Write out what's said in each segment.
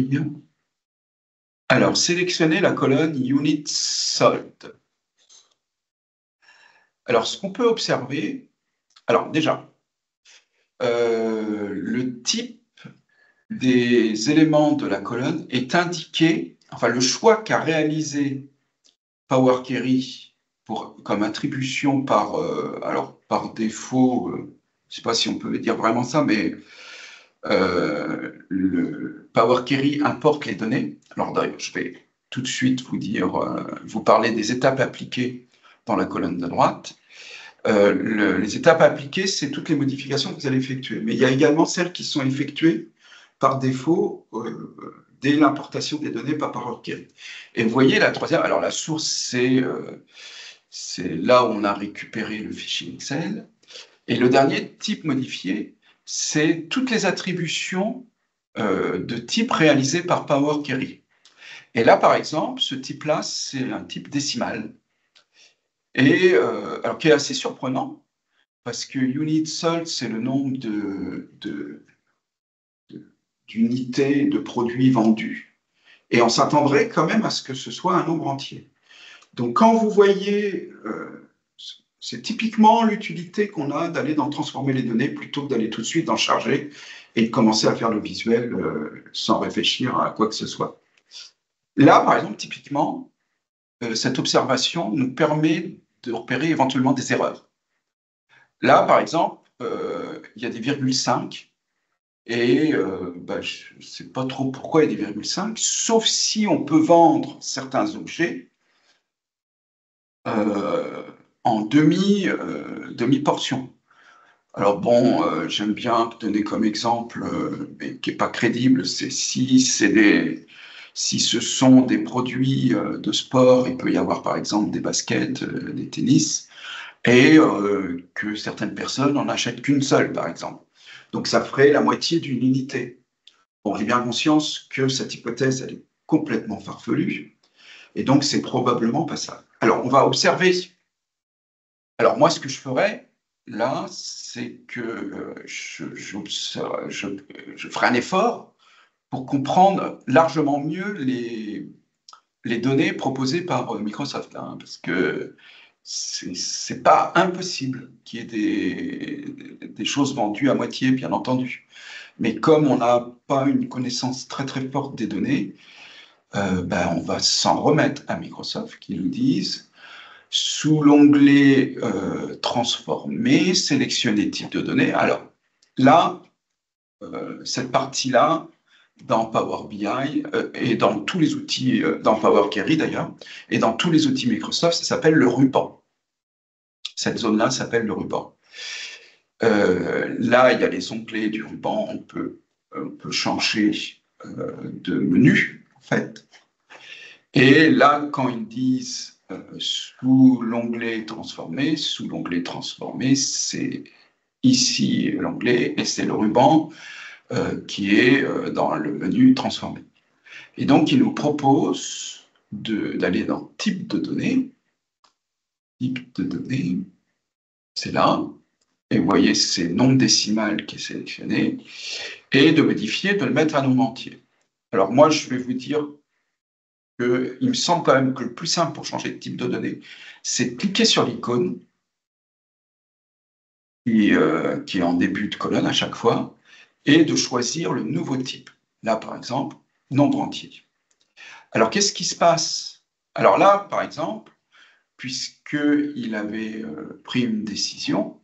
ouvrir. Alors, sélectionnez la colonne Unit Sold. Alors, ce qu'on peut observer, alors déjà, le type des éléments de la colonne est indiqué, enfin le choix qu'a réalisé Power Query comme attribution par, alors par défaut, je ne sais pas si on peut dire vraiment ça, mais le Power Query importe les données. Alors d'ailleurs, je vais tout de suite vous dire, vous parler des étapes appliquées dans la colonne de droite. Les étapes appliquées, c'est toutes les modifications que vous allez effectuer. Mais il y a également celles qui sont effectuées par défaut dès l'importation des données par Power Query. Et vous voyez la troisième, alors la source, c'est là où on a récupéré le fichier Excel. Et le dernier type modifié, c'est toutes les attributions de type réalisées par Power Query. Et là, par exemple, ce type-là, c'est un type décimal. Et alors qui est assez surprenant, parce que unit sold, c'est le nombre d'unités de produits vendus. Et on s'attendrait quand même à ce que ce soit un nombre entier. Donc quand vous voyez, c'est typiquement l'utilité qu'on a d'aller dans transformer les données plutôt que d'aller tout de suite dans charger et de commencer à faire le visuel sans réfléchir à quoi que ce soit. Là, par exemple, typiquement, cette observation nous permet de repérer éventuellement des erreurs. Là, par exemple, il y a des virgules 5 et je ne sais pas trop pourquoi il y a des virgules 5, sauf si on peut vendre certains objets en demi-portion. Alors bon, j'aime bien donner comme exemple, mais qui n'est pas crédible, c'est si ce sont des produits de sport, il peut y avoir par exemple des baskets, des tennis, et que certaines personnes n'en achètent qu'une seule, par exemple. Donc ça ferait la moitié d'une unité. Bon, j'ai bien conscience que cette hypothèse, elle est complètement farfelue, et donc c'est probablement pas ça. Alors on va observer. Alors moi, ce que je ferais, là, c'est que je ferai un effort pour comprendre largement mieux les données proposées par Microsoft, hein, parce que c'est pas impossible qu'il y ait des choses vendues à moitié, bien entendu. Mais comme on n'a pas une connaissance très très forte des données, on va s'en remettre à Microsoft qui nous disent sous l'onglet transformer, sélectionner type de données. Alors là, cette partie-là, dans Power BI et dans tous les outils, dans Power Query d'ailleurs, et dans tous les outils Microsoft, ça s'appelle le ruban. Cette zone-là s'appelle le ruban. Là, il y a les onglets du ruban, on peut changer de menu, en fait. Et là, quand ils disent sous l'onglet transformer, c'est ici l'onglet et c'est le ruban qui est dans le menu transformer. Et donc, il nous propose d'aller dans type de données. Type de données, c'est là. Et vous voyez, c'est nombre décimal qui est sélectionné. Et de modifier, de le mettre à nombre entier. Alors moi, je vais vous dire qu'il me semble quand même que le plus simple pour changer de type de données, c'est de cliquer sur l'icône qui est en début de colonne à chaque fois, et de choisir le nouveau type. Là, par exemple, nombre entier. Alors, qu'est-ce qui se passe? Alors là, par exemple, puisqu'il avait pris une décision,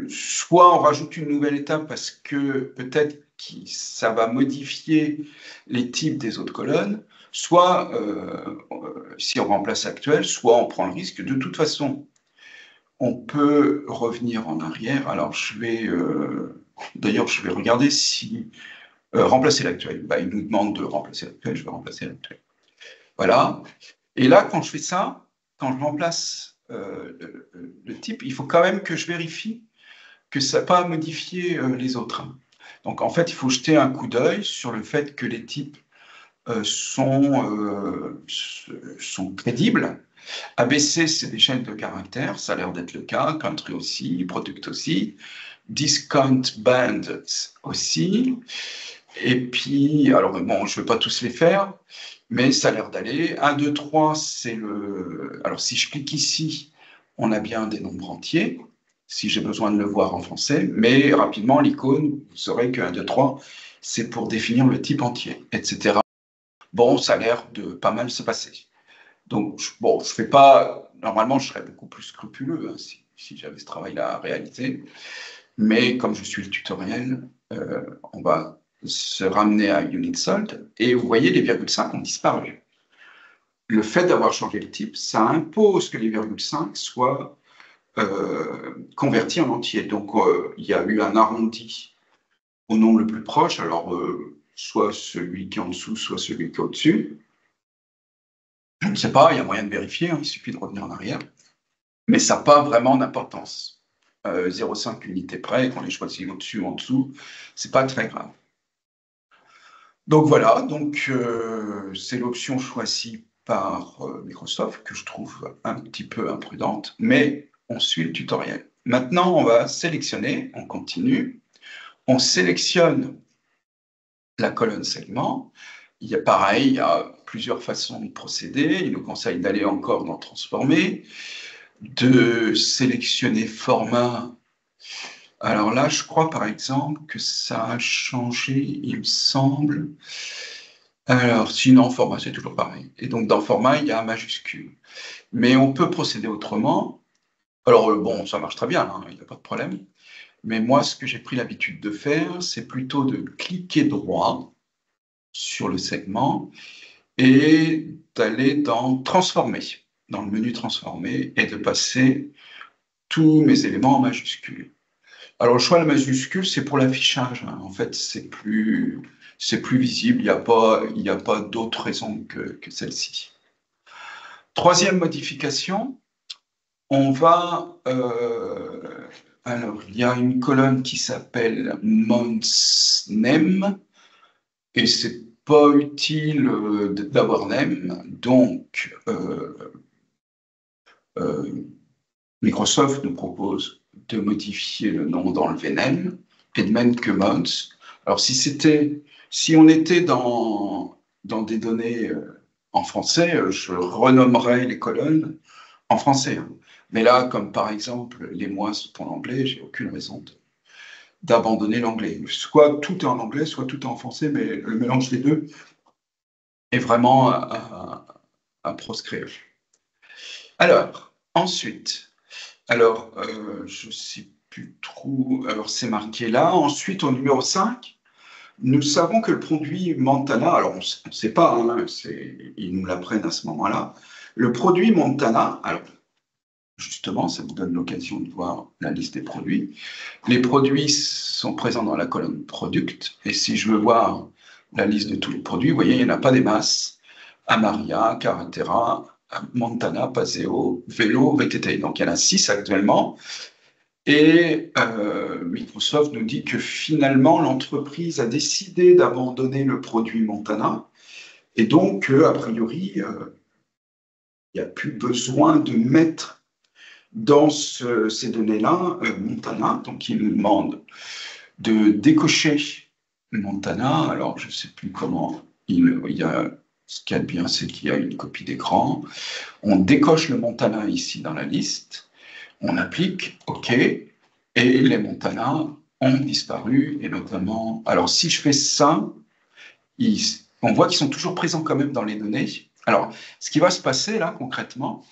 soit on rajoute une nouvelle étape parce que peut-être que ça va modifier les types des autres colonnes, soit si on remplace actuel, soit on prend le risque. De toute façon, on peut revenir en arrière. Alors d'ailleurs, je vais regarder si remplacer l'actuel. Il nous demande de remplacer l'actuel, je vais remplacer l'actuel. Voilà. Et là, quand je fais ça, quand je remplace le type, il faut quand même que je vérifie que ça n'a pas modifié les autres. Donc en fait, il faut jeter un coup d'œil sur le fait que les types sont crédibles. ABC, c'est des chaînes de caractères, ça a l'air d'être le cas, country aussi, product aussi. discount band aussi. Et puis, alors bon, je ne vais pas tous les faire, mais ça a l'air d'aller. 1, 2, 3, c'est le... Alors si je clique ici, on a bien des nombres entiers, si j'ai besoin de le voir en français, mais rapidement, l'icône, vous saurez que 1, 2, 3, c'est pour définir le type entier, etc. Bon, ça a l'air de pas mal se passer. Donc, bon, je fais pas... Normalement, je serais beaucoup plus scrupuleux hein, si j'avais ce travail-là à réaliser. Mais comme je suis le tutoriel, on va se ramener à UnitSold. Et vous voyez, les virgules 5 ont disparu. Le fait d'avoir changé le type, ça impose que les virgules 5 soient convertis en entier. Donc, il y a eu un arrondi au nombre le plus proche. Alors, soit celui qui est en dessous, soit celui qui est au-dessus. Je ne sais pas, il y a moyen de vérifier, hein, il suffit de revenir en arrière. Mais ça n'a pas vraiment d'importance. 0,5 unités près, qu'on les choisit au-dessus ou en dessous, c'est pas très grave. Donc voilà, donc c'est l'option choisie par Microsoft que je trouve un petit peu imprudente, mais on suit le tutoriel. Maintenant, on va sélectionner, on continue, on sélectionne la colonne segment. Il y a pareil, il y a plusieurs façons de procéder. Il nous conseille d'aller encore dans transformer, de sélectionner format. Alors là, je crois par exemple que ça a changé, il me semble. Alors, sinon, format, c'est toujours pareil. Et donc, dans format, il y a un majuscule. Mais on peut procéder autrement. Alors, bon, ça marche très bien, hein, il n'y a pas de problème. Mais moi, ce que j'ai pris l'habitude de faire, c'est plutôt de cliquer droit sur le segment et d'aller dans Transformer, dans le menu Transformer, et de passer tous mes éléments en majuscule. Alors, le choix de la majuscule, c'est pour l'affichage. Hein. En fait, c'est plus visible. Il n'y a pas d'autre raison que celle-ci. Troisième modification, on va... alors, il y a une colonne qui s'appelle Months Name, et c'est pas utile d'avoir name. Donc, Microsoft nous propose de modifier le nom, d'enlever name et de mettre que months. Alors, si on était dans des données en français, je renommerais les colonnes en français. Hein. Mais là, comme par exemple les mois sont en anglais, j'ai aucune raison d'abandonner l'anglais. Soit tout est en anglais, soit tout est en français, mais le mélange des deux est vraiment à proscrire. Alors, ensuite, alors, je ne sais plus trop, alors c'est marqué là. Ensuite, au numéro 5, nous savons que le produit Montana, alors on ne sait pas, hein, ils nous l'apprennent à ce moment-là. Le produit Montana, alors justement, ça vous donne l'occasion de voir la liste des produits. Les produits sont présents dans la colonne Product, et si je veux voir la liste de tous les produits, vous voyez, il n'y en a pas des masses. Amaria, Carretera, Montana, Paseo, Vélo, VTT. Donc il y en a 6 actuellement. Et Microsoft nous dit que finalement, l'entreprise a décidé d'abandonner le produit Montana. Et donc, a priori, il n'y a plus besoin de mettre dans ces données-là Montana. Donc, il nous demande de décocher Montana. Alors, je ne sais plus comment. Il y a, ce qu'il y a de bien, c'est qu'il y a une copie d'écran. On décoche le Montana ici dans la liste. On applique OK. Et les Montana ont disparu. Et notamment... Alors, si je fais ça, on voit qu'ils sont toujours présents quand même dans les données. Alors, ce qui va se passer là, concrètement,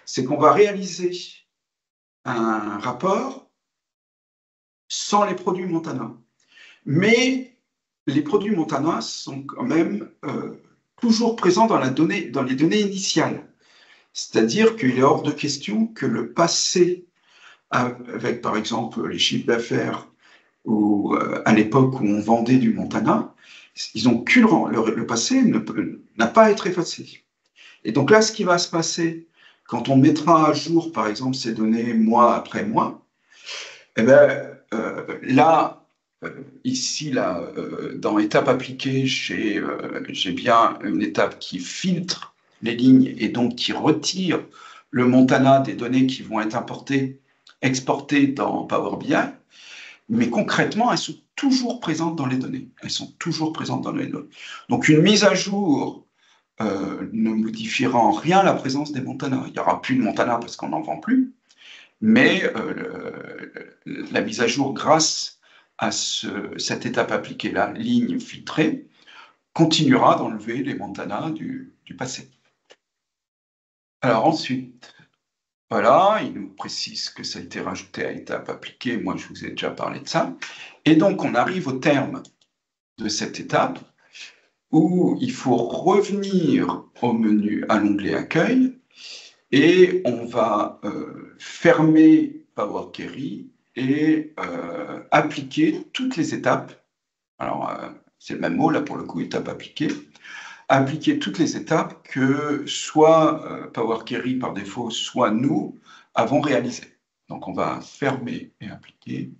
c'est qu'on va réaliser un rapport sans les produits Montana. Mais les produits Montana sont quand même toujours présents dans les données initiales. C'est-à-dire qu'il est hors de question que le passé, avec par exemple les chiffres d'affaires, ou à l'époque où on vendait du Montana, ils ont le passé n'a pas à être effacé. Et donc là, ce qui va se passer, quand on mettra à jour, par exemple, ces données mois après mois, eh ben, là, ici, là, dans étape appliquée, j'ai bien une étape qui filtre les lignes et donc qui retire le Montana des données qui vont être exportées dans Power BI. mais concrètement, elles sont toujours présentes dans les données. Elles sont toujours présentes dans les données. Donc, une mise à jour ne modifiera en rien la présence des Montana. Il n'y aura plus de Montana parce qu'on n'en vend plus, mais la mise à jour grâce à cette étape appliquée, la ligne filtrée, continuera d'enlever les Montana du passé. Alors ensuite, voilà, il nous précise que ça a été rajouté à étape appliquée. Moi, je vous ai déjà parlé de ça. Et donc, on arrive au terme de cette étape où il faut revenir au menu à l'onglet Accueil et on va fermer Power Query et appliquer toutes les étapes. Alors, c'est le même mot là pour le coup, étape appliquée. Appliquer toutes les étapes que soit Power Query par défaut, soit nous avons réalisées. Donc, on va fermer et appliquer.